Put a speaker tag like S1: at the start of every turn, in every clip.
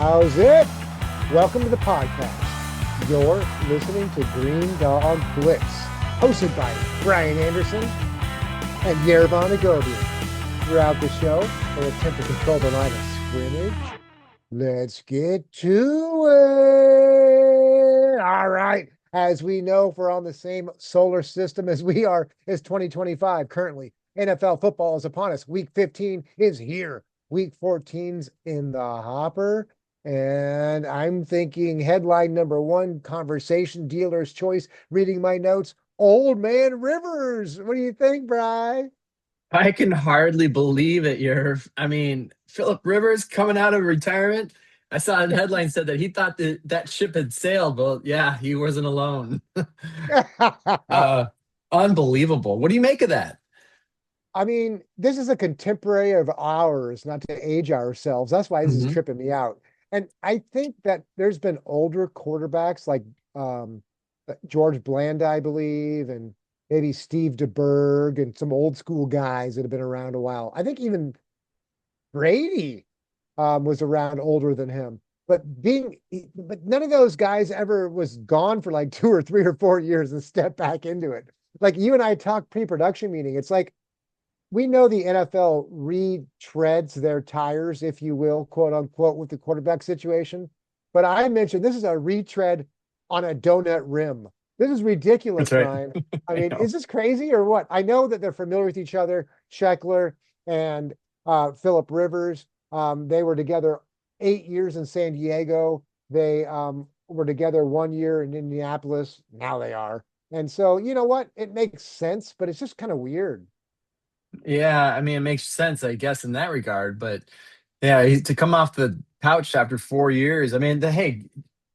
S1: How's it? Welcome to the podcast. You're listening to Green Dog Blitz, hosted by Brian Anderson and Yervon Agobian. Throughout the show, we'll attempt to control the line of scrimmage. Let's get to it. All right. As we know, if we're on the same solar system as we are, it's 2025 currently. NFL football is upon us. Week 15 is here. Week 14's in the hopper. And I'm thinking headline number one, conversation dealer's choice, reading my notes, Old Man Rivers. What do you think, Bry?
S2: I can hardly believe it. Philip Rivers coming out of retirement. I saw a headline said that he thought that ship had sailed. Well, yeah, he wasn't alone. Uh, Unbelievable. What do you make of that?
S1: I mean, this is a contemporary of ours, not to age ourselves. That's why this is
S2: Mhm.
S1: tripping me out. And I think that there's been older quarterbacks like George Blanda, I believe, and maybe Steve DeBerg and some old school guys that have been around a while. I think even Brady was around older than him. But none of those guys ever was gone for like 2 or 3 or 4 years and stepped back into it. Like you and I talked pre-production meeting. It's like we know the NFL retreads their tires, if you will, quote unquote, with the quarterback situation. But I mentioned this is a retread on a donut rim. This is ridiculous,
S2: That's right.
S1: Brian. I
S2: I
S1: mean,
S2: know.
S1: is this crazy or what? I know that they're familiar with each other, Scheckler and Philip Rivers. They were together 8 years in San Diego. They were together 1 year in Indianapolis. Now they are. And so, you know what? It makes sense, but it's just kind of weird.
S2: Yeah, it makes sense, I guess, in that regard. But yeah, to come off the couch after 4 years, hey,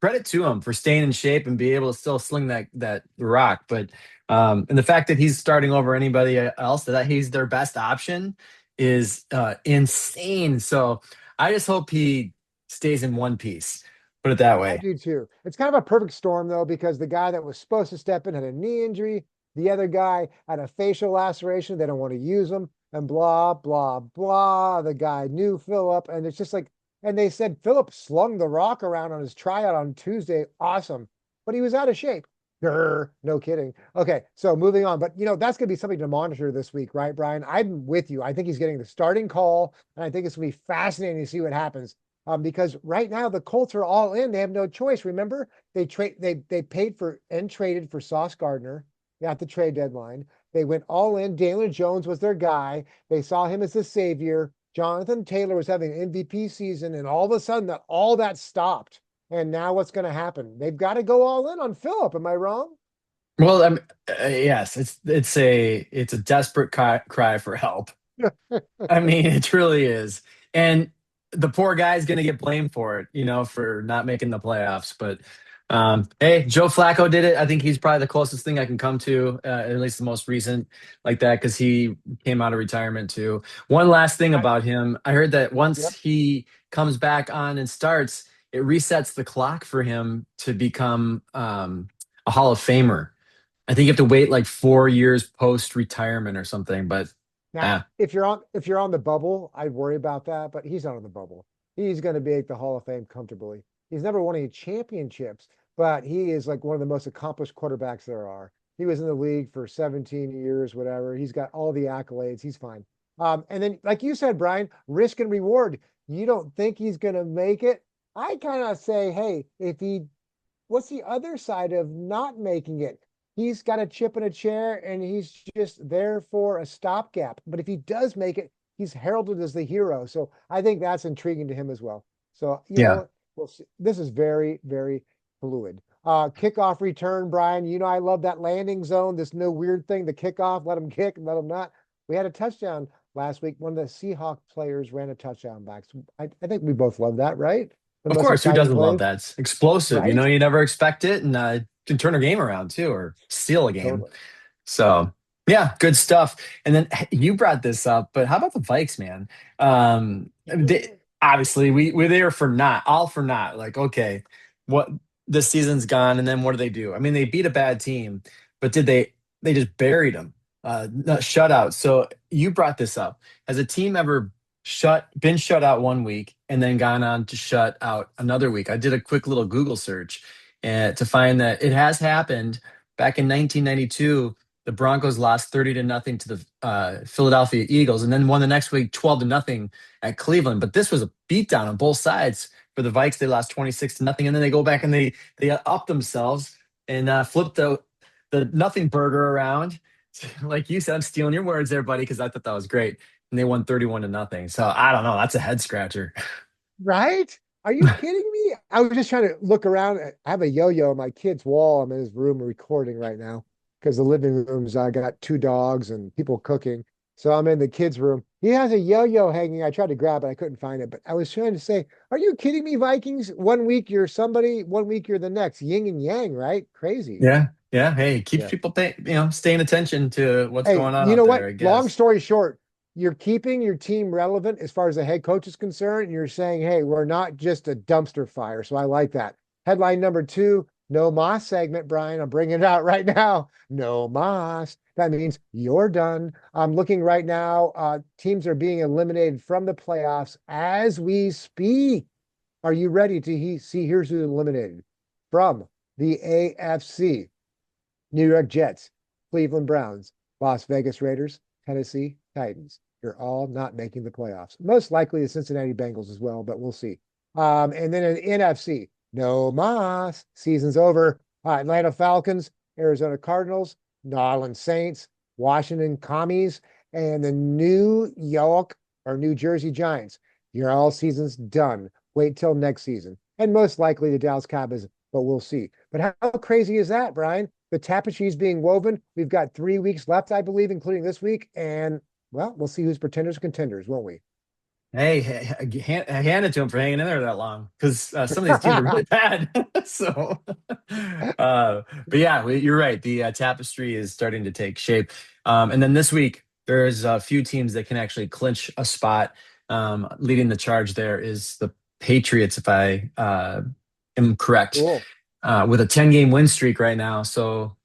S2: credit to him for staying in shape and be able to still sling that rock. But and the fact that he's starting over anybody else, that he's their best option, is insane. So I just hope he stays in one piece. Put it that
S1: I
S2: way.
S1: do too. It's kind of a perfect storm though, because the guy that was supposed to step in had a knee injury. The other guy had a facial laceration. They don't want to use him and blah, blah, blah. The guy knew Philip. And it's just like, and they said Philip slung the rock around on his tryout on Tuesday. Awesome. But he was out of shape. Grr, no kidding. Okay, so moving on. But that's gonna be something to monitor this week, right, Brian? I'm with you. I think he's getting the starting call, and I think it's gonna be fascinating to see what happens. Because right now the Colts are all in. They have no choice. Remember, they paid for and traded for Sauce Gardner at the trade deadline. They went all in. Daniel Jones was their guy. They saw him as the savior. Jonathan Taylor was having an MVP season, and all of a sudden that all that stopped. And now what's going to happen? They've got to go all in on Philip. Am I wrong?
S2: Well, yes, it's a desperate cry for help. It really is. And the poor guy's going to get blamed for it, for not making the playoffs. But hey, Joe Flacco did it. I think he's probably the closest thing I can come to, at least the most recent like that, because he came out of retirement too. One last thing
S1: I,
S2: about him, I heard that once
S1: yep.
S2: he comes back on and starts, it resets the clock for him to become a Hall of Famer. I think you have to wait like 4 years post retirement or something, but.
S1: Now,
S2: uh,
S1: if you're on the bubble, I'd worry about that, but he's not on the bubble. He's going to be at the Hall of Fame comfortably. He's never won any championships, but he is like one of the most accomplished quarterbacks there are. He was in the league for 17 years, whatever. He's got all the accolades. He's fine. And then, like you said, Brian, risk and reward. You don't think he's going to make it? I kind of say, hey, what's the other side of not making it? He's got a chip in a chair and he's just there for a stopgap. But if he does make it, he's heralded as the hero. So I think that's intriguing to him as well. So,
S2: yeah.
S1: we'll see. This is very, very fluid. Kickoff return, Brian. I love that landing zone, this no weird thing, the kickoff, let him kick and let him not. We had a touchdown last week. One of the Seahawk players ran a touchdown back. So I think we both love that, right? The
S2: Of
S1: most
S2: course, who
S1: exciting
S2: doesn't love
S1: plays,
S2: that? It's explosive.
S1: right?
S2: You never expect it, and can turn a game around too, or steal a game.
S1: Totally.
S2: So, yeah, good stuff. And then you brought this up, but how about the Vikes, man? Obviously, we're there for not all for not. Like, okay, what this season's gone, and then what do they do? They beat a bad team, but did they? They just buried them, not shut out. So you brought this up. Has a team ever been shut out one week, and then gone on to shut out another week. I did a quick little Google search to find that it has happened back in 1992. The Broncos lost 30 to nothing to the Philadelphia Eagles, and then won the next week 12 to nothing at Cleveland. But this was a beatdown on both sides. For the Vikes, they lost 26 to nothing, and then they go back and they up themselves and flip the nothing burger around. Like you said, I'm stealing your words there, buddy, because I thought that was great. And they won 31 to nothing. So I don't know. That's a head scratcher.
S1: Right? Are you kidding me? I was just trying to look around. I have a yo-yo on my kid's wall. I'm in his room recording right now because the living room's I got two dogs and people cooking. So I'm in the kid's room. He has a yo-yo hanging. I tried to grab it. I couldn't find it. But I was trying to say, are you kidding me, Vikings? One week you're somebody, one week you're the next. Yin and yang, right? Crazy.
S2: Yeah. Yeah. Hey, keeps
S1: Yeah.
S2: people staying attention to what's
S1: Hey,
S2: going on
S1: you
S2: out
S1: know
S2: there,
S1: what?
S2: I
S1: Long
S2: guess.
S1: story short, you're keeping your team relevant as far as the head coach is concerned. And you're saying, hey, we're not just a dumpster fire. So I like that. Headline number two, no Moss segment, Brian. I'm bringing it out right now. No Moss. That means you're done. I'm looking right now. Teams are being eliminated from the playoffs as we speak. Are you ready to see? Here's who's eliminated from the AFC. New York Jets, Cleveland Browns, Las Vegas Raiders, Tennessee Titans. You're all not making the playoffs. Most likely the Cincinnati Bengals as well, but we'll see. And then in NFC, no mas. Season's over. Atlanta Falcons, Arizona Cardinals, New Orleans Saints, Washington Commies, and the New York or New Jersey Giants. Your all season's done. Wait till next season. And most likely the Dallas Cowboys, but we'll see. But how crazy is that, Brian? The tapestry is being woven. We've got 3 weeks left, I believe, including this week. And well, we'll see who's pretenders, contenders, won't we?
S2: Hand it to him for hanging in there that long because some of these teams are really bad. So, but yeah, you're right. The tapestry is starting to take shape. And then this week, there's a few teams that can actually clinch a spot. Leading the charge there is the Patriots, if I am correct,
S1: Cool.
S2: with a 10-game win streak right now. So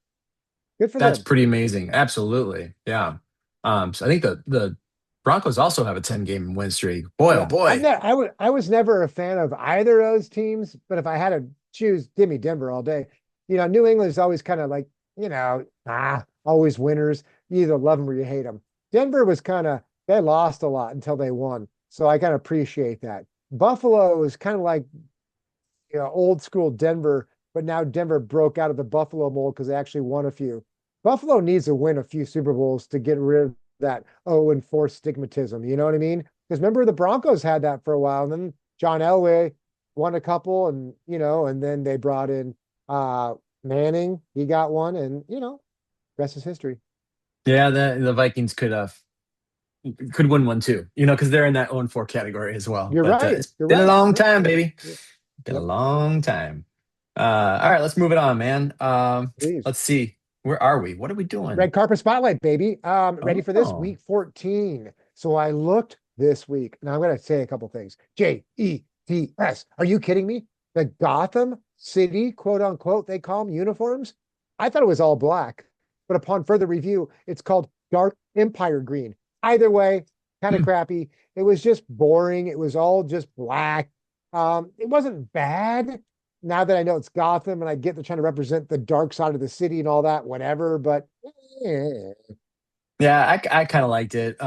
S1: Good for
S2: that's
S1: them.
S2: pretty amazing. Absolutely. Yeah. So I think the Broncos also have a 10-game win streak. Boy, oh
S1: Yeah.
S2: boy.
S1: I was never a fan of either of those teams, but if I had to choose, give me Denver all day. New England's always kind of like, always winners. You either love them or you hate them. Denver was kind of, they lost a lot until they won. So I kind of appreciate that. Buffalo was kind of like old school Denver, but now Denver broke out of the Buffalo mold because they actually won a few. Buffalo needs to win a few Super Bowls to get rid of that 0-4 stigmatism. You know what I mean? Because remember the Broncos had that for a while, and then John Elway won a couple, and then they brought in Manning. He got one, and rest is history.
S2: Yeah, the Vikings could win one too, because they're in that 0-4 category as well.
S1: You're
S2: But
S1: right.
S2: it's
S1: You're
S2: been a
S1: right.
S2: long
S1: Yep.
S2: time, baby.
S1: Yep.
S2: Been a
S1: Yep.
S2: long time. All right, let's move it on, man.
S1: Please.
S2: Let's see. Where are we? What are we doing?
S1: Red carpet spotlight, baby. Ready for this?
S2: Oh,
S1: Week 14. So I looked this week. Now I'm going to say a couple things. JETS. Are you kidding me? The Gotham City, quote unquote, they call them uniforms. I thought it was all black, but upon further review, it's called Dark Empire Green. Either way, kind of
S2: hmm.
S1: crappy. It was just boring. It was all just black. It wasn't bad now that I know it's Gotham and I get they're trying to represent the dark side of the city and all that, whatever. But eh.
S2: Yeah, I kind of liked it.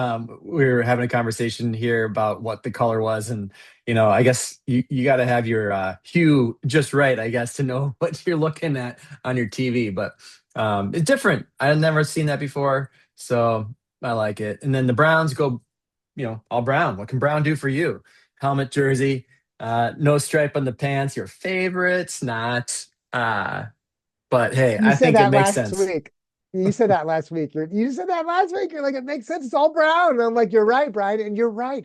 S2: We were having a conversation here about what the color was, and I guess you got to have your hue just right, I guess, to know what you're looking at on your TV. But it's different. I've never seen that before, so I like it. And then the Browns go, all brown. What can brown do for you? Helmet, jersey, no stripe on the pants. Your favorites, not. But hey,
S1: You
S2: I
S1: said
S2: think it
S1: that
S2: makes
S1: last
S2: sense.
S1: week. You said that last week. You said that last week. You're like, it makes sense. It's all brown. And I'm like, you're right, Brian. And you're right.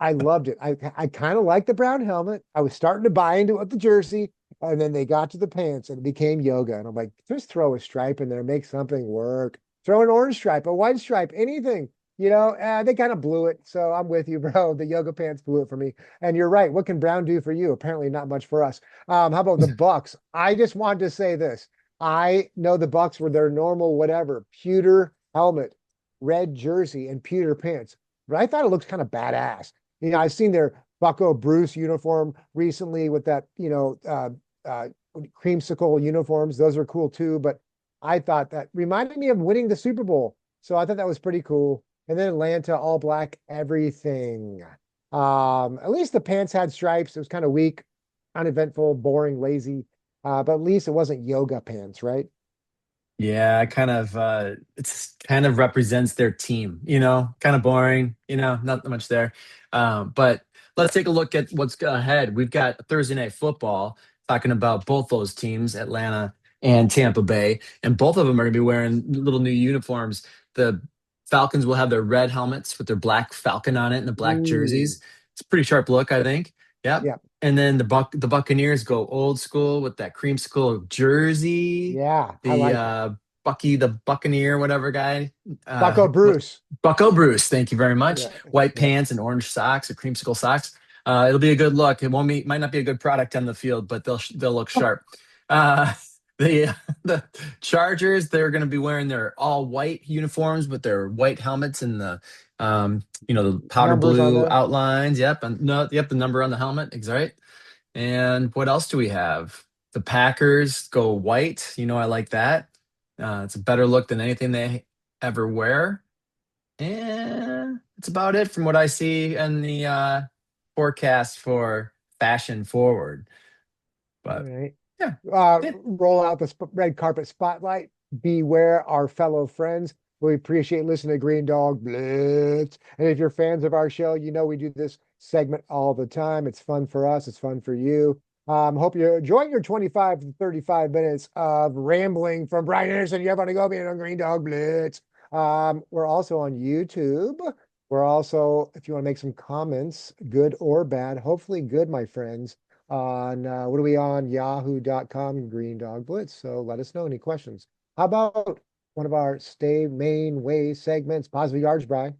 S1: I loved it. I kind of like the brown helmet. I was starting to buy into it with the jersey. And then they got to the pants and it became yoga. And I'm like, just throw a stripe in there, make something work. Throw an orange stripe, a white stripe, anything. They kind of blew it. So I'm with you, bro. The yoga pants blew it for me. And you're right. What can brown do for you? Apparently not much for us. How about the Bucks? I just wanted to say this. I know the Bucks were their normal whatever, pewter helmet, red jersey, and pewter pants. But I thought it looked kind of badass. I've seen their Bucko Bruce uniform recently with that, uh, creamsicle uniforms. Those are cool too. But I thought that reminded me of winning the Super Bowl. So I thought that was pretty cool. And then Atlanta, all black, everything. At least the pants had stripes. It was kind of weak, uneventful, boring, lazy. But at least it wasn't yoga pants, right?
S2: Yeah, kind of it's kind of represents their team, kind of boring, not much there. But let's take a look at what's ahead. We've got Thursday night football talking about both those teams, Atlanta and Tampa Bay, and both of them are going to be wearing little new uniforms. The Falcons will have their red helmets with their black falcon on it and the black
S1: Ooh,
S2: jerseys. It's a pretty sharp look, I think. Yep.
S1: yeah,
S2: And then the Buccaneers go old school with that creamsicle jersey,
S1: yeah, I
S2: the
S1: like it.
S2: Bucky the Buccaneer, whatever guy.
S1: Bucko
S2: What
S1: Bruce.
S2: Bucko Bruce, thank you very much.
S1: Yeah,
S2: White
S1: yeah.
S2: pants and orange socks or creamsicle socks. It'll be a good look. It won't be might not be a good product on the field, but they'll look sharp. Uh, the the Chargers, they're going to be wearing their all white uniforms with their white helmets and the powder
S1: Numbers on
S2: blue
S1: there.
S2: outlines. Yep, and no, yep, the number on the helmet. Exactly. And what else do we have? The Packers go white. I like that. It's a better look than anything they ever wear. And that's about it from what I see in the forecast for fashion forward.
S1: All
S2: But
S1: right.
S2: yeah, yeah.
S1: Roll out the red carpet spotlight. Beware our fellow friends. We appreciate listening to Green Dog Blitz. And if you're fans of our show, you know we do this segment all the time. It's fun for us. It's fun for you. Hope you're enjoying your 25 to 35 minutes of rambling from Brian Anderson. You have on to go being on Green Dog Blitz. We're also on YouTube. We're also, if you want to make some comments, good or bad, hopefully good, my friends, on what are we on? Yahoo.com, Green Dog Blitz. So let us know any questions. How about one of our stay main way segments, positive yards, Brian?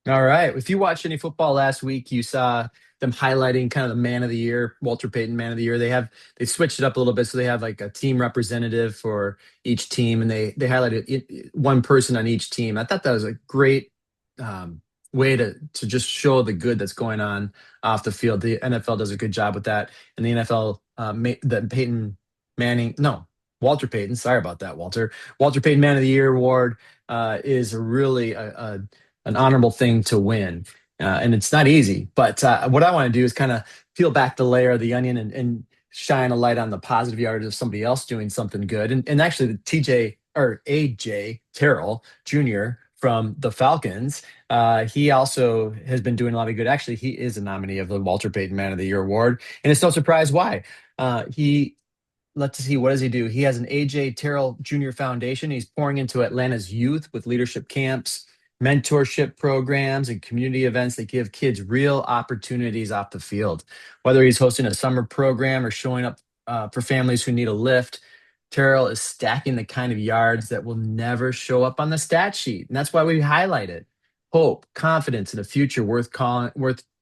S2: All right. If you watched any football last week, you saw them highlighting kind of the man of the year, Walter Payton man of the year. They switched it up a little bit, so they have like a team representative for each team, and they highlighted one person on each team. I thought that was a great um, way to just show the good that's going on off the field. The NFL does a good job with that, and the NFL the Peyton Manning, no, Walter Payton. Sorry about that, Walter. Walter Payton Man of the Year award is really an honorable thing to win. And it's not easy. But what I want to do is kind of peel back the layer of the onion and shine a light on the positive yardage of somebody else doing something good. And actually, the TJ or AJ Terrell Jr. from the Falcons, he also has been doing a lot of good. Actually, he is a nominee of the Walter Payton Man of the Year award. And it's no surprise why. He Let's see, what does he do? He has an AJ Terrell Jr. Foundation. He's pouring into Atlanta's youth with leadership camps, mentorship programs, and community events that give kids real opportunities off the field. Whether he's hosting a summer program or showing up for families who need a lift, Terrell is stacking the kind of yards that will never show up on the stat sheet. And that's why we highlight it. Hope, confidence, and a future worth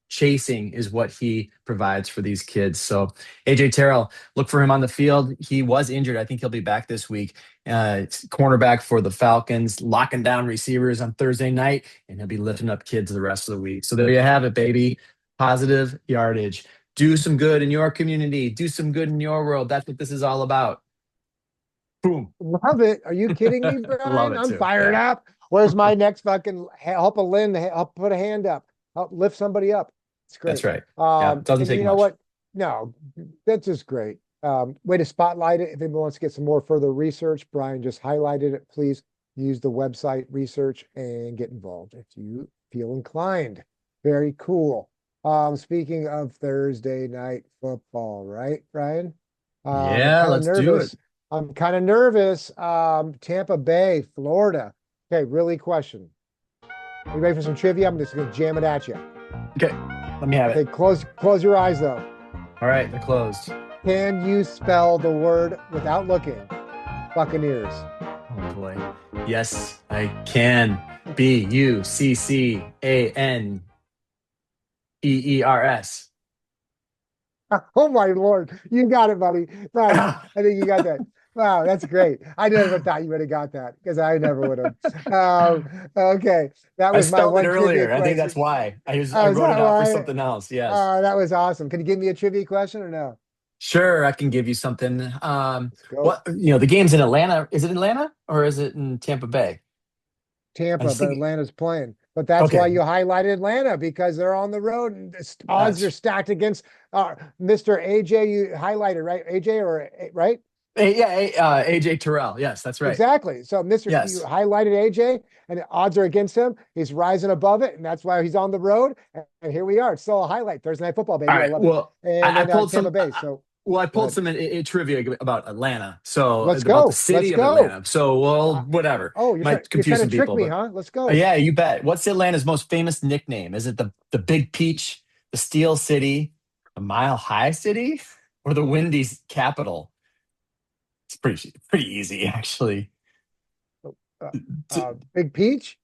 S2: chasing is what he provides for these kids. So, AJ Terrell, look for him on the field. He was injured. I think he'll be back this week. Cornerback for the Falcons, locking down receivers on Thursday night, and he'll be lifting up kids the rest of the week. So there you have it, baby. Positive yardage. Do some good in your community. Do some good in your world. That's what this is all about. Boom.
S1: Love it. Are you kidding me,
S2: Love
S1: Brian?
S2: it
S1: I'm
S2: too.
S1: fired
S2: Yeah,
S1: up. Where's my next fucking help a Lynn, help put a hand up, help lift somebody up. It's
S2: that's
S1: great.
S2: right. Yeah, it doesn't
S1: And
S2: take
S1: you know
S2: much.
S1: what? No, that's just great. Way to spotlight it. If anyone wants to get some more further research, Brian just highlighted it. Please use the website research and get involved if you feel inclined. Very cool. Speaking of Thursday night football, right, Brian? I'm
S2: Yeah,
S1: kind of
S2: let's do it.
S1: nervous. I'm kind of nervous. Tampa Bay, Florida. Okay, really question. You ready for some trivia? I'm just gonna jam it at you.
S2: Okay, let me have it.
S1: Okay, close your eyes though.
S2: All right, they're closed.
S1: Can you spell the word without looking? Buccaneers.
S2: Oh boy. Yes, I can. Buccaneers.
S1: Oh my Lord, you got it, buddy. Nice. I think you got that. Wow, that's great. I never thought you would have got that because I never would have. Okay, that
S2: I
S1: was my
S2: spelled it
S1: one trivia
S2: earlier. I think that's
S1: question.
S2: why I
S1: Oh, is
S2: wrote
S1: that
S2: it out for
S1: why?
S2: something else. Yes.
S1: That was awesome. Can you give me a trivia question or no?
S2: Sure, I can give you something.
S1: Let's go.
S2: What the game's in Atlanta? Is it Atlanta or is it in Tampa Bay? I
S1: Tampa,
S2: was
S1: but
S2: thinking.
S1: Atlanta's playing. But that's why
S2: Okay.
S1: you highlighted Atlanta because they're on the road and the odds are
S2: That's
S1: stacked against Mr. AJ. You highlighted, right? AJ or right?
S2: AJ Terrell. Yes, that's right.
S1: Exactly. So Mr. You
S2: Yes.
S1: highlighted AJ and the odds are against him. He's rising above it, and that's why he's on the road. And here we are. It's still a highlight. Thursday night football,
S2: All
S1: baby. I
S2: right.
S1: love it.
S2: Well,
S1: And
S2: I
S1: then
S2: pulled
S1: Tampa
S2: some.
S1: Bay. So
S2: Well, I
S1: go
S2: pulled
S1: ahead.
S2: some trivia about Atlanta. So
S1: Let's
S2: about the
S1: go.
S2: city
S1: Let's
S2: of
S1: go.
S2: Atlanta. So well,
S1: Uh,
S2: whatever.
S1: oh,
S2: Might
S1: you're
S2: confuse
S1: trying to
S2: some
S1: trick
S2: people,
S1: me,
S2: but
S1: huh? Let's go.
S2: yeah, you bet. What's Atlanta's most famous nickname? Is it the Big Peach, the Steel City, the Mile High City, or the Windy Capital? It's pretty easy, actually.
S1: Uh,
S2: T-
S1: Big Peach,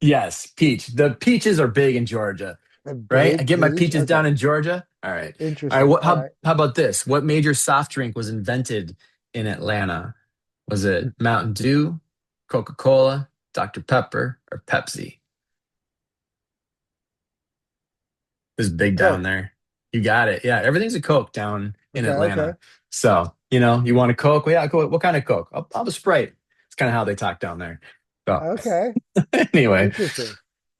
S2: yes, peach. The peaches are big in Georgia,
S1: a
S2: right? I
S1: big
S2: get my
S1: peach.
S2: peaches
S1: Okay,
S2: down in Georgia. All right. All right.
S1: interesting. All right.
S2: How about this? What major soft drink was invented in Atlanta? Was it Mountain Dew, Coca-Cola, Dr. Pepper, or Pepsi? This is big down
S1: Coke.
S2: there. You got it. Yeah, everything's a Coke down in
S1: Okay, okay.
S2: Atlanta. So, you want a Coke? Well, yeah, what kind of Coke? I'll have a Sprite. It's kind of how they talk down there. So,
S1: Okay.
S2: anyway,
S1: Interesting.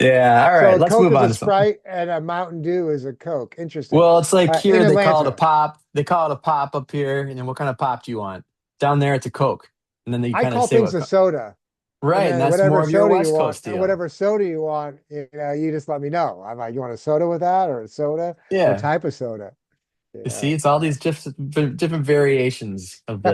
S2: yeah, all
S1: So
S2: right,
S1: a
S2: let's
S1: Coke
S2: move
S1: is
S2: on
S1: a
S2: to something.
S1: Sprite and a Mountain Dew is a Coke. Interesting.
S2: Well, it's like
S1: In
S2: here they call it a
S1: Atlanta,
S2: pop. They call it a pop up here. And then what kind of pop do you want? Down there, it's a Coke. And then you
S1: I
S2: kind of
S1: call
S2: say
S1: things a soda. And
S2: right. And
S1: then
S2: that's more of your West Coast deal.
S1: whatever soda you want, you just let me know. I'm like, you want a soda with that or a soda? What
S2: Yeah.
S1: type of soda?
S2: You
S1: Yeah.
S2: see, it's all these different variations of the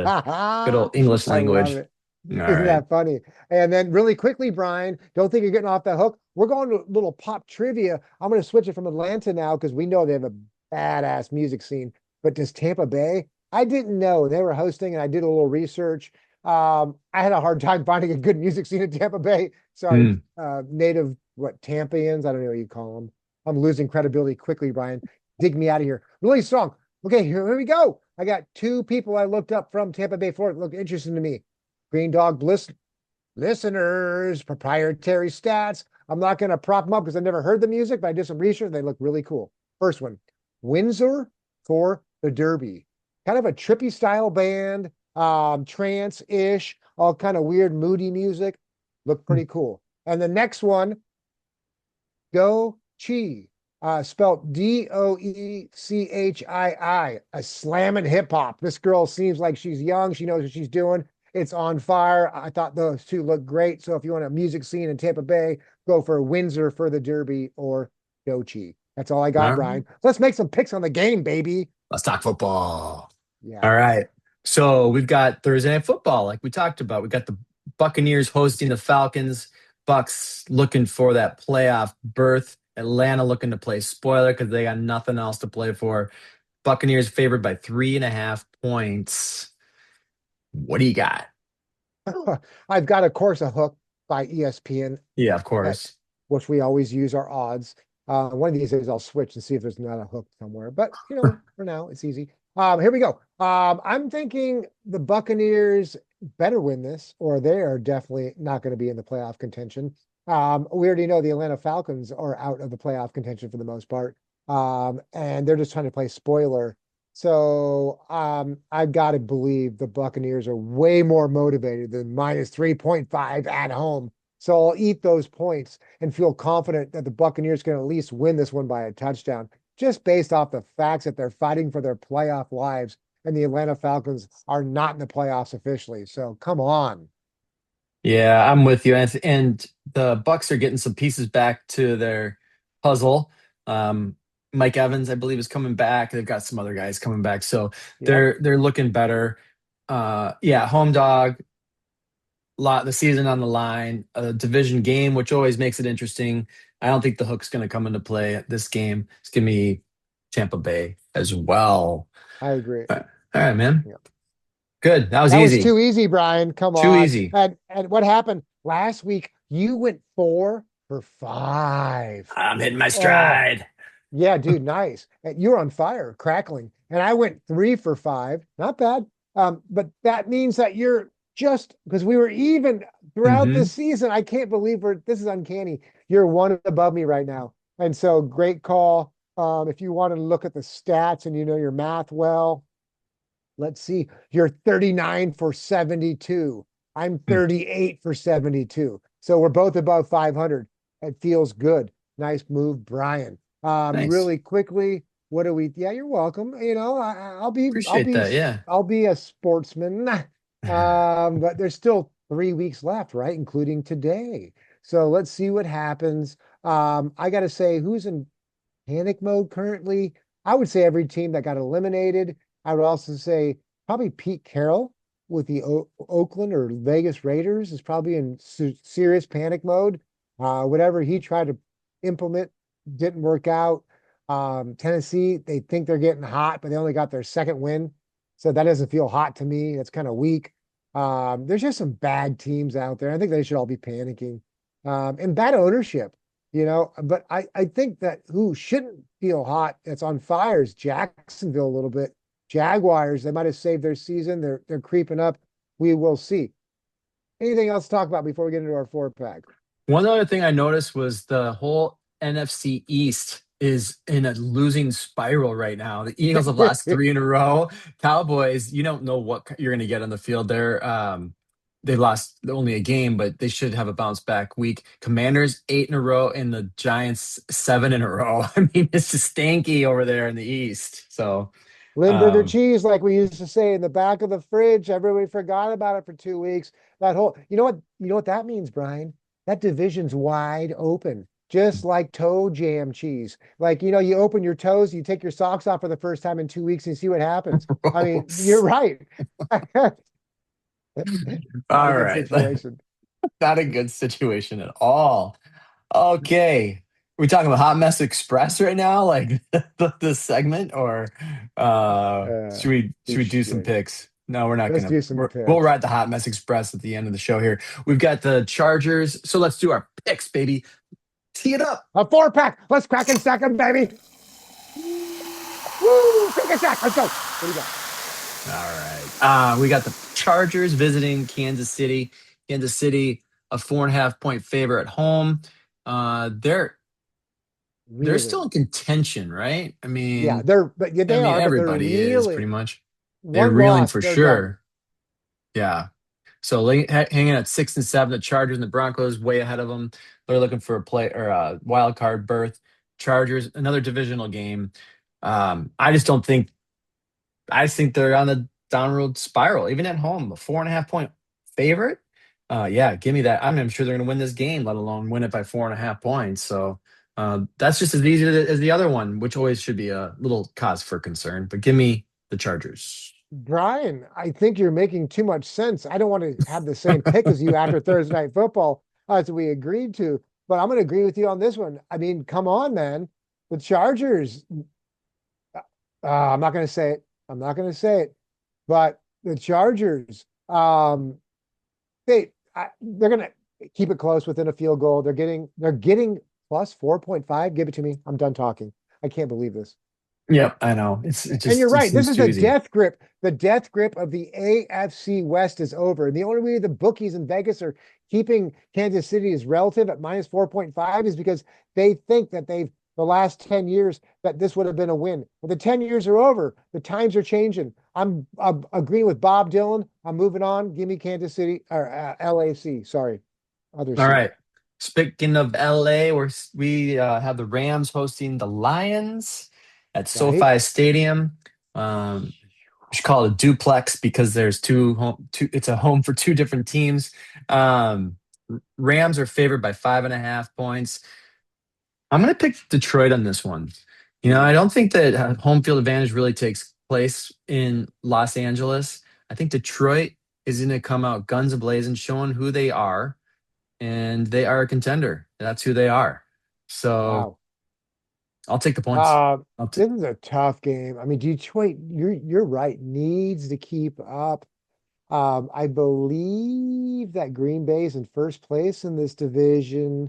S2: good old English
S1: I love
S2: language.
S1: it.
S2: All
S1: Isn't
S2: right.
S1: that funny? And then really quickly, Brian, don't think you're getting off the hook. We're going to a little pop trivia. I'm going to switch it from Atlanta now because we know they have a badass music scene. But does Tampa Bay? I didn't know they were hosting, and I did a little research. I had a hard time finding a good music scene in Tampa Bay. Sorry,
S2: Hmm.
S1: native what Tampaians? I don't know what you call them. I'm losing credibility quickly, Brian. Dig me out of here. Really strong. Okay, here we go. I got two people I looked up from Tampa Bay, Florida. Look interesting to me. Green Dog Bliss listeners, proprietary stats. I'm not going to prop them up because I never heard the music, but I did some research. They look really cool. First one, Windsor for the Derby. Kind of a trippy style band, trance-ish, all kind of weird, moody music. Look pretty cool. And the next one, Go Chi, spelled Doechii, a slamming hip hop. This girl seems like she's young. She knows what she's doing. It's on fire. I thought those two look great. So if you want a music scene in Tampa Bay, go for Windsor for the Derby or Dochi. That's all I
S2: All
S1: got,
S2: right.
S1: Brian. Let's make some picks on the game, baby.
S2: Let's talk football.
S1: Yeah.
S2: All right. So we've got Thursday night football, like we talked about. We got the Buccaneers hosting the Falcons. Bucks looking for that playoff berth. Atlanta looking to play spoiler because they got nothing else to play for. Buccaneers favored by 3.5 points. What do you got?
S1: I've got, of course, a hook by ESPN
S2: Yeah, of
S1: at
S2: course.
S1: which we always use our odds. One of these days I'll switch and see if there's not a hook somewhere. But for now it's easy. Here we go. I'm thinking the Buccaneers better win this, or they are definitely not going to be in the playoff contention. We already know the Atlanta Falcons are out of the playoff contention for the most part. And they're just trying to play spoiler. So I've got to believe the Buccaneers are way more motivated than minus 3.5 at home. So I'll eat those points and feel confident that the Buccaneers can at least win this one by a touchdown, just based off the facts that they're fighting for their playoff lives. And the Atlanta Falcons are not in the playoffs officially. So come on.
S2: Yeah, I'm with you. And the Bucks are getting some pieces back to their puzzle. Um, Mike Evans, I believe, is coming back. They've got some other guys coming back, so
S1: Yep,
S2: they're looking better. Yeah, home dog, lot the season on the line, a division game, which always makes it interesting. I don't think the hook's going to come into play at this game. It's gonna be Tampa Bay as well.
S1: I agree.
S2: All right, man.
S1: Yep.
S2: Good. That was
S1: That was
S2: easy.
S1: too easy, Brian. Come
S2: Too
S1: on.
S2: easy.
S1: And what happened last week? You went 4 for 5.
S2: I'm hitting my
S1: Oh,
S2: stride.
S1: yeah, dude, nice. And you're on fire, crackling. And I went 3 for 5. Not bad. But that means that you're just because we were even throughout the
S2: Hmm.
S1: season. I can't believe this is uncanny. You're one above me right now. And so great call. If you want to look at the stats and you know your math well, let's see. You're 39 for 72. I'm 38 for 72. So we're both above 500. It feels good. Nice move, Brian.
S2: Nice.
S1: Really quickly, what do we? Yeah, you're welcome.
S2: Appreciate that. Yeah.
S1: I'll be a sportsman. But there's still 3 weeks left, right? Including today. So let's see what happens. I got to say, who's in panic mode currently? I would say every team that got eliminated. I would also say probably Pete Carroll with the Oakland or Vegas Raiders is probably in serious panic mode. Whatever he tried to implement didn't work out. Tennessee, they think they're getting hot, but they only got their second win. So that doesn't feel hot to me. That's kind of weak. There's just some bad teams out there. I think they should all be panicking. And bad ownership, but I think that who shouldn't feel hot, that's on fire is Jacksonville a little bit. Jaguars, they might have saved their season. They're creeping up. We will see. Anything else to talk about before we get into our four pack?
S2: One other thing I noticed was the whole NFC East is in a losing spiral right now. The Eagles have lost three in a row. Cowboys, you don't know what you're going to get on the field. They lost only a game, but they should have a bounce back week. Commanders 8 in a row, and the Giants 7 in a row. I mean, it's just stanky over there in the East. So,
S1: Limburger
S2: um,
S1: cheese, like we used to say in the back of the fridge. Everybody forgot about it for 2 weeks. You know what that means, Brian? That division's wide open, just like toe jam cheese. Like, you open your toes, you take your socks off for the first time in 2 weeks and see what happens. I mean, you're
S2: gross.
S1: right. Not a
S2: All
S1: good
S2: right.
S1: situation.
S2: Not a good situation at all. Okay. We talking about Hot Mess Express right now, like the segment, or should we do some
S1: Touche.
S2: picks? No, we're not
S1: Let's
S2: gonna.
S1: do some
S2: We'll
S1: picks.
S2: ride the Hot Mess Express at the end of the show here. We've got the Chargers, so let's do our picks, baby. Tee it up.
S1: A four pack. Let's crack and stack them, baby. Woo! Crack and stack. Let's go. What do you got?
S2: All right. We got the Chargers visiting Kansas City. Kansas City, a 4.5 point favor at home. They're still in
S1: Reeling.
S2: contention, right? I
S1: Yeah,
S2: mean,
S1: yeah, they are, but they're
S2: everybody is pretty
S1: reeling.
S2: much. They're
S1: One
S2: reeling
S1: loss,
S2: for
S1: they're done.
S2: sure. Yeah. So hanging at 6 and 7, the Chargers and the Broncos way ahead of them. They're looking for a play or a wild card berth. Chargers, another divisional game. I just don't think. I just think they're on the downward spiral, even at home. A 4.5 point favorite. Yeah, give me that. I'm sure they're going to win this game, let alone win it by 4.5 points. So that's just as easy as the other one, which always should be a little cause for concern. But give me the Chargers.
S1: Brian, I think you're making too much sense. I don't want to have the same pick as you after Thursday night football, as we agreed to, but I'm going to agree with you on this one. I mean, come on, man. The Chargers, I'm not going to say it. I'm not going to say it, but the Chargers, they're going to keep it close within a field goal. They're getting plus 4.5. Give it to me. I'm done talking. I can't believe this.
S2: Yep, I know.
S1: And you're
S2: It
S1: right. This
S2: seems
S1: is
S2: too
S1: the
S2: easy.
S1: death grip. The death grip of the AFC West is over. And the only way the bookies in Vegas are keeping Kansas City as relative at minus 4.5 is because they think that the last 10 years, that this would have been a win. But the 10 years are over. The times are changing. I'm agreeing with Bob Dylan. I'm moving on. Give me Kansas City or LAC. Sorry, other
S2: All
S1: C.
S2: right. Speaking of LA, we have the Rams hosting the Lions at
S1: Right?
S2: SoFi Stadium. We should call it a duplex because there's it's a home for two different teams. Um, Rams are favored by 5.5 points. I'm going to pick Detroit on this one. I don't think that home field advantage really takes place in Los Angeles. I think Detroit is going to come out guns a-blazing, showing who they are, and they are a contender. That's who they are. So
S1: Wow.
S2: I'll take the points.
S1: Uh,
S2: I'll t-
S1: this is a tough game. I mean, Detroit, you're right, needs to keep up. I believe that Green Bay's in first place in this division.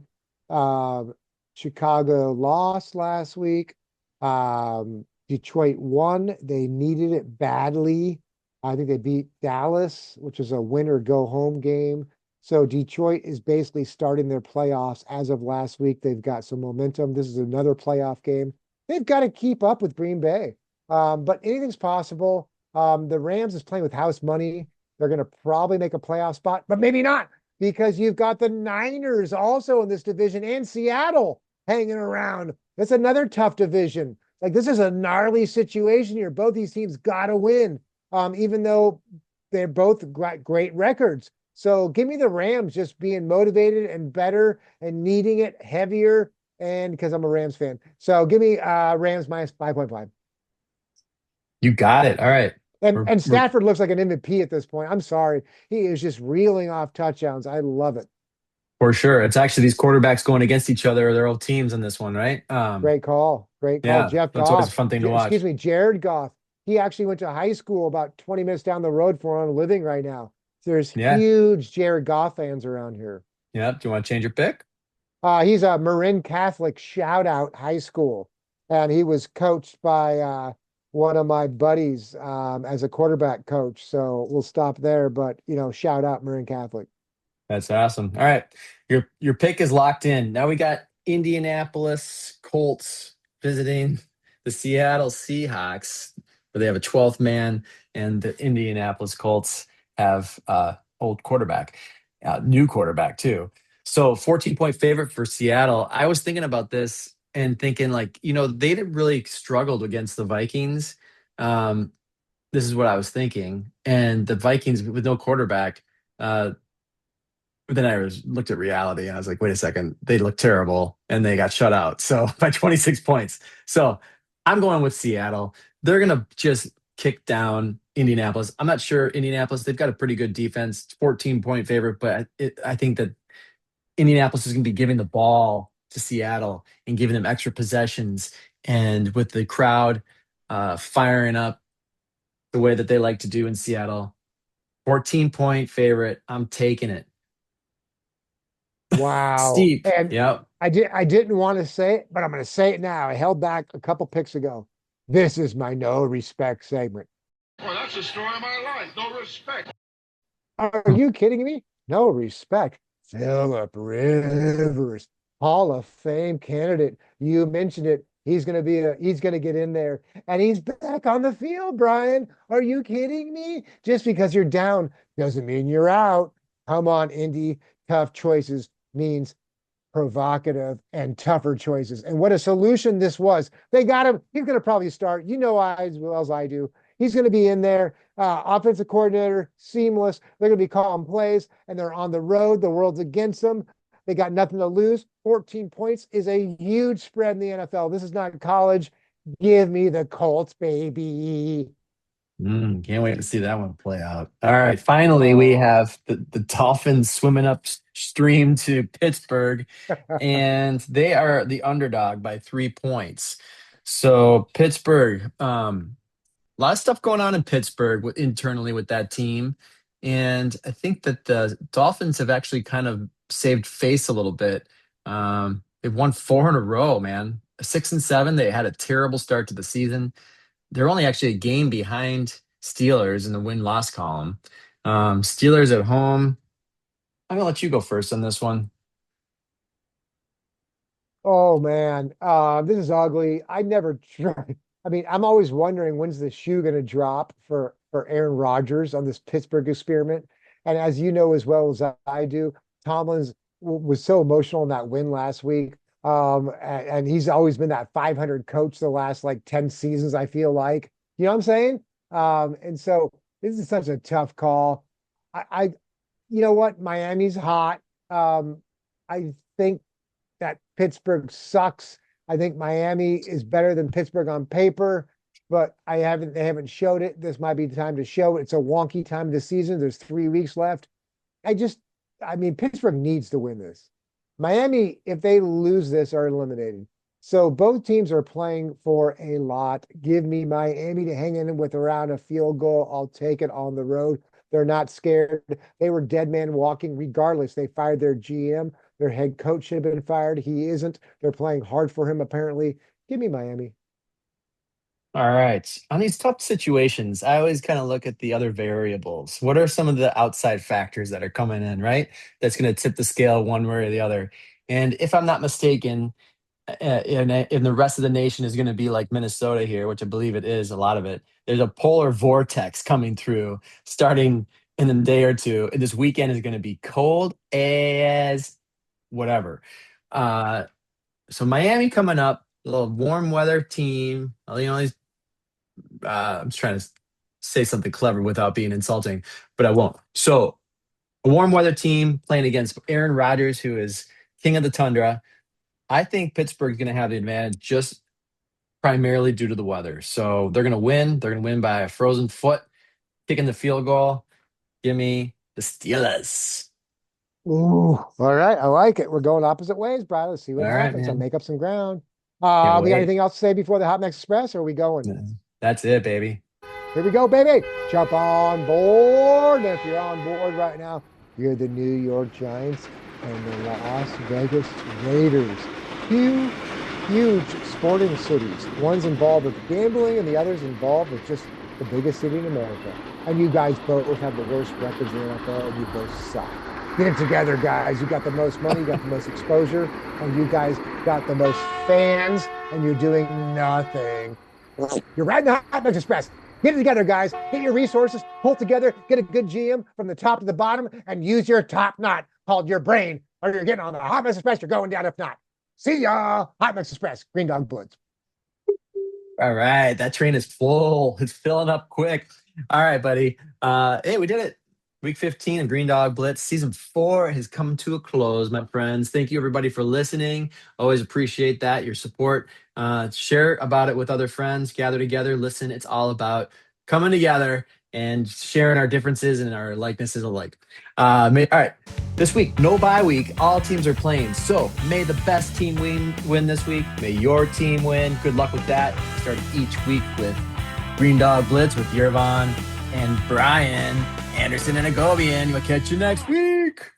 S1: Um, Chicago lost last week. Detroit won. They needed it badly. I think they beat Dallas, which is a win or go home game. So Detroit is basically starting their playoffs as of last week. They've got some momentum. This is another playoff game. They've got to keep up with Green Bay. But anything's possible. The Rams is playing with house money. They're going to probably make a playoff spot, but maybe not because you've got the Niners also in this division and Seattle hanging around. That's another tough division. Like this is a gnarly situation here. Both these teams got to win, even though they're both great records. So give me the Rams just being motivated and better and needing it heavier. And because I'm a Rams fan. So give me Rams minus 5.5.
S2: You got it. All right.
S1: And
S2: We're
S1: Stafford looks like an MVP at this point. I'm sorry. He is just reeling off touchdowns. I love it.
S2: for sure. It's actually these quarterbacks going against each other, their old teams in this one, right?
S1: Great call. Great call.
S2: Yeah,
S1: Jeff
S2: that's always a
S1: Goff.
S2: fun thing to
S1: Excuse
S2: watch.
S1: me, Jared Goff. He actually went to high school about 20 minutes down the road from where I'm living right now. There's
S2: Yeah.
S1: huge Jared Goff fans around here.
S2: Yeah. Do you want to change your pick?
S1: He's a Marin Catholic shout out high school, and he was coached by one of my buddies as a quarterback coach. So we'll stop there, but shout out Marin Catholic.
S2: That's awesome. All right. Your pick is locked in. Now we got Indianapolis Colts visiting the Seattle Seahawks, where they have a 12th man, and the Indianapolis Colts have old quarterback, new quarterback too. So 14-point favorite for Seattle. I was thinking about this and thinking like, they didn't really struggled against the Vikings. Um, this is what I was thinking. And the Vikings with no quarterback, but then looked at reality and I was like, wait a second, they look terrible and they got shut out. So by 26 points. So I'm going with Seattle. They're going to just kick down Indianapolis. I'm not sure Indianapolis, they've got a pretty good defense, 14-point favorite, but I think that Indianapolis is going to be giving the ball to Seattle and giving them extra possessions. And with the crowd firing up the way that they like to do in Seattle, 14-point favorite. I'm taking it.
S1: Wow.
S2: Steep.
S1: And
S2: Yep.
S1: I didn't want to say it, but I'm going to say it now. I held back a couple picks ago. This is my no respect segment.
S3: Well, that's the story of my life. No respect.
S1: Are you kidding me? No respect. Philip Rivers, Hall of Fame candidate. You mentioned it. He's going to get in there and he's back on the field, Brian. Are you kidding me? Just because you're down doesn't mean you're out. Come on, Indy. Tough choices means provocative and tougher choices. And what a solution this was. They got him. He's going to probably start. As well as I do. He's going to be in there. Offensive coordinator, seamless. They're going to be calling plays, and they're on the road. The world's against them. They got nothing to lose. 14 points is a huge spread in the NFL. This is not college. Give me the Colts, baby.
S2: Can't wait to see that one play out. All right. Finally, we
S1: Oh.
S2: have the Dolphins swimming upstream to Pittsburgh, and they are the underdog by 3 points. So Pittsburgh, a lot of stuff going on in Pittsburgh internally with that team. And I think that the Dolphins have actually kind of saved face a little bit. They've won four in a row, man. 6-7. They had a terrible start to the season. They're only actually a game behind Steelers in the win-loss column. Steelers at home. I'm gonna let you go first on this one.
S1: Oh man, this is ugly. I never tried. I mean, I'm always wondering when's the shoe going to drop for Aaron Rodgers on this Pittsburgh experiment. And as you know as well as I do, Tomlin's was so emotional in that win last week. And he's always been that 500 coach the last like 10 seasons, I feel like. You know what I'm saying? And so this is such a tough call. I you know what? Miami's hot. I think that Pittsburgh sucks. I think Miami is better than Pittsburgh on paper, but they haven't showed it. This might be the time to show it. It's a wonky time of the season. There's 3 weeks left. I just I mean, Pittsburgh needs to win this. Miami, if they lose this, are eliminated. So both teams are playing for a lot. Give me Miami to hang in with around a field goal. I'll take it on the road. They're not scared. They were dead man walking regardless. They fired their GM. Their head coach should have been fired. He isn't. They're playing hard for him, apparently. Give me Miami.
S2: All right. On these tough situations, I always kind of look at the other variables. What are some of the outside factors that are coming in, right? That's going to tip the scale one way or the other. And if I'm not mistaken, and the rest of the nation is going to be like Minnesota here, which I believe it is, a lot of it. There's a polar vortex coming through starting in a day or two. And this weekend is going to be cold as whatever. Uh, so Miami coming up, a little warm weather team. I'm just trying to say something clever without being insulting, but I won't. So a warm weather team playing against Aaron Rodgers, who is king of the tundra. I think Pittsburgh's going to have the advantage just primarily due to the weather. So they're going to win. They're going to win by a frozen foot, kicking the field goal. Give me the Steelers.
S1: Ooh, all right. I like it. We're going opposite ways, Brad. Let's see
S2: All
S1: what
S2: right,
S1: happens. I'll
S2: man.
S1: make up some ground.
S2: Can't
S1: We got
S2: wait.
S1: anything else to say before the Hot Mix Express, or are we going?
S2: That's it, baby.
S1: Here we go, baby. Jump on board. And if you're on board right now, you're the New York Giants and the Las Vegas Raiders. Two huge sporting cities. One's involved with gambling and the other's involved with just the biggest city in America. And you guys both have the worst records in the NFL, and you both suck. Get it together, guys. You got the most money, you got the most exposure, and you guys got the most fans, and you're doing nothing. You're riding the Hot Mix Express. Get it together, guys. Get your resources, pull together, get a good GM from the top to the bottom, and use your top knot called your brain, or you're getting on the Hot Mix Express. You're going down if not. See ya. Hot Mix Express, Green Dog Bloods.
S2: All right. That train is full. It's filling up quick. All right, buddy. Hey, we did it. Week 15 of Green Dog Blitz. Season 4 has come to a close, my friends. Thank you, everybody, for listening. Always appreciate that, your support. Share about it with other friends. Gather together. Listen, it's all about coming together and sharing our differences and our likenesses alike. All right. This week, no bye week. All teams are playing. So may the best team win this week. May your team win. Good luck with that. Start each week with Green Dog Blitz with Yervon and Brian Anderson and Agobian. We'll catch you next week.